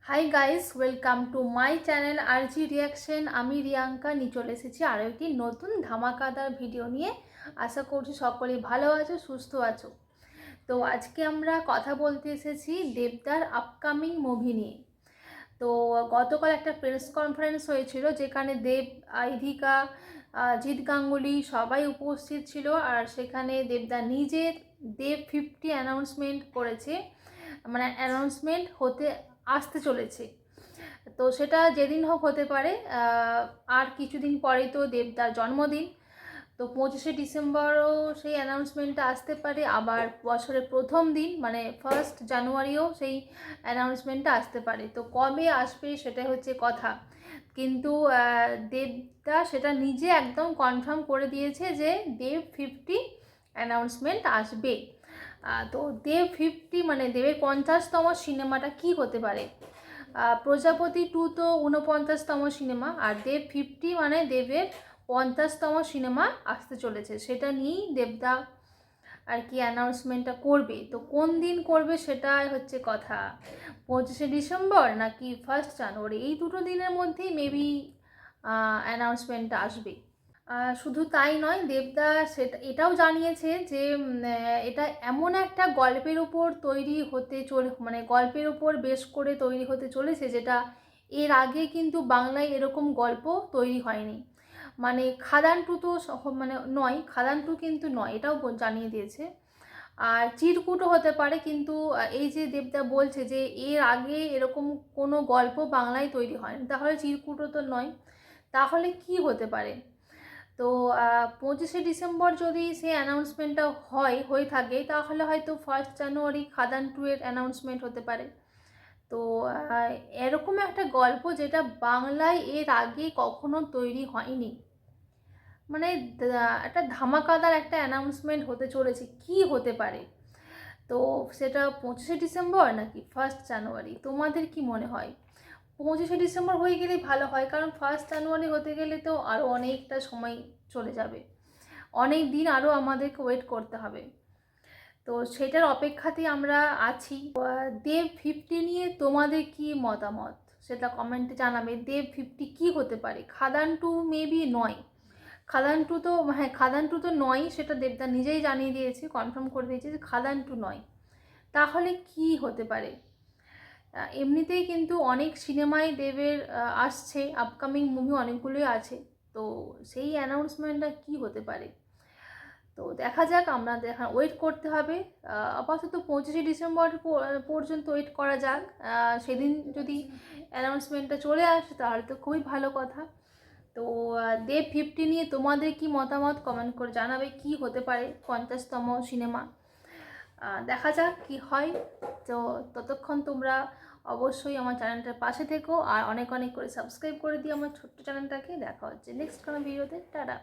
Hi guys, welcome to my channel RG reaction. আমি রিয়াঙ্কা নিয়ে চলে এসেছি আরও একটি নতুন ধামাকাদার ভিডিও নিয়ে। আশা করছি সকলেই ভালো আছো, সুস্থ আছো। তো আজকে আমরা কথা বলতে এসেছি দেবদার আপকামিং মুভি নিয়ে। তো গতকাল একটা প্রেস কনফারেন্স হয়েছিল যেখানে দেব, আইধিকা, জিৎ গাঙ্গুলি সবাই উপস্থিত ছিল। আর সেখানে দেবদা নিজে দেব 50 অ্যানাউন্সমেন্ট করেছে, মানে অ্যানাউন্সমেন্ট হতে আসতে চলেছে। তো সেটা যেদিন হোক হতে পারে। আর কিছুদিন পরেই তো দেবদার জন্মদিন। তো 25শে ডিসেম্বরও সেই অ্যানাউন্সমেন্টটা আসতে পারে, আবার বছরের প্রথম দিন মানে 1 জানুয়ারিও সেই অ্যানাউন্সমেন্টটা আসতে পারে। তো কবে আসবে সেটাই হচ্ছে কথা। কিন্তু দেবদা সেটা নিজে একদম কনফার্ম করে দিয়েছে যে দেব 50 অ্যানাউন্সমেন্ট আসবে। তো দেব 50 মানে দেবের 50তম সিনেমাটা কি হতে পারে? প্রজাপতি 2 তো 49তম সিনেমা, আর দেব 50 মানে দেবের 50তম সিনেমা আসতে চলেছে। সেটা নিয়েই দেবদা আর কি অ্যানাউন্সমেন্টটা করবে। তো কোন দিন করবে সেটাই হচ্ছে কথা। 25শে ডিসেম্বর নাকি 1 জানুয়ারি, এই দুটো দিনের মধ্যেই মেবি অ্যানাউন্সমেন্টটা আসবে। শুধু তাই নয়, দেবদা এটাও জানিয়েছে যে এটা এমন একটা গল্পের উপর তৈরি হতে মানে গল্পের উপর বেশ করে তৈরি হতে চলেছে যেটা এর আগে কিন্তু বাংলায় এরকম গল্প তৈরি হয়নি। মানে খাদান 2 তো মানে নয়, খাদান 2 কিন্তু নয়, এটাও জানিয়ে দিয়েছে। আর চিরকুটও হতে পারে, কিন্তু এই যে দেবদা বলছে যে এর আগে এরকম কোনো গল্প বাংলায় তৈরি হয়নি, তাহলে চিরকুটও তো নয়। তাহলে কি হতে পারে? তো 25শে ডিসেম্বর যদি সেই অ্যানাউন্সমেন্টটা হয়ে থাকে, তাহলে হয়তো 1 জানুয়ারি খাদান 2 এর অ্যানাউন্সমেন্ট হতে পারে। তো এরকম একটা গল্প যেটা বাংলায় এর আগে কখনো তৈরি হয়নি, মানে একটা ধামাকাদার একটা অ্যানাউন্সমেন্ট হতে চলেছে, কি হতে পারে? তো সেটা 25শে ডিসেম্বর নাকি 1 জানুয়ারি, তোমাদের কি মনে হয়? 25শে ডিসেম্বর হয়ে গেলেই ভালো হয়, কারণ 1 জানুয়ারি হতে গেলে তো আরও অনেকটা সময় চলে যাবে, অনেক দিন আরও আমাদেরকে ওয়েট করতে হবে। তো সেটার অপেক্ষাতেই আমরা আছি। দেব 50 নিয়ে তোমাদের কি মতামত সেটা কমেন্টে জানাবে। দেব 50 কি হতে পারে? খাদান 2 মেবি নয়। খাদান 2 তো, হ্যাঁ, খাদান 2 তো নয়, সেটা দেবদা নিজেই জানিয়ে দিয়েছে, কনফার্ম করে দিয়েছে যে খাদান 2 নয়। তাহলে কি হতে পারে? এমনিতেই কিন্তু অনেক সিনেমাই দেবের আসছে, আপকামিং মুভি অনেকগুলোই আছে। তো সেই অ্যানাউন্সমেন্টটা কি হতে পারে? তো দেখা যাক, আমরা ওয়েট করতে হবে। আপাতত 25শে ডিসেম্বর পর্যন্ত ওয়েট করা যাক। সেদিন যদি অ্যানাউন্সমেন্টটা চলে আসে তাহলে তো খুবই ভালো কথা। তো দেব 50 নিয়ে তোমাদের কি মতামত কমেন্ট করে জানাবে, কি হতে পারে 50তম সিনেমা। দেখা যাক কি হয়। তো ততক্ষণ তোমরা অবশ্যই আমার চ্যানেলটার পাশে থেকো আর অনেক অনেক করে সাবস্ক্রাইব করে দিও আমার ছোট্ট চ্যানেলটাকে। দেখা হচ্ছে নেক্সট কোনো ভিডিওতে। টাটা।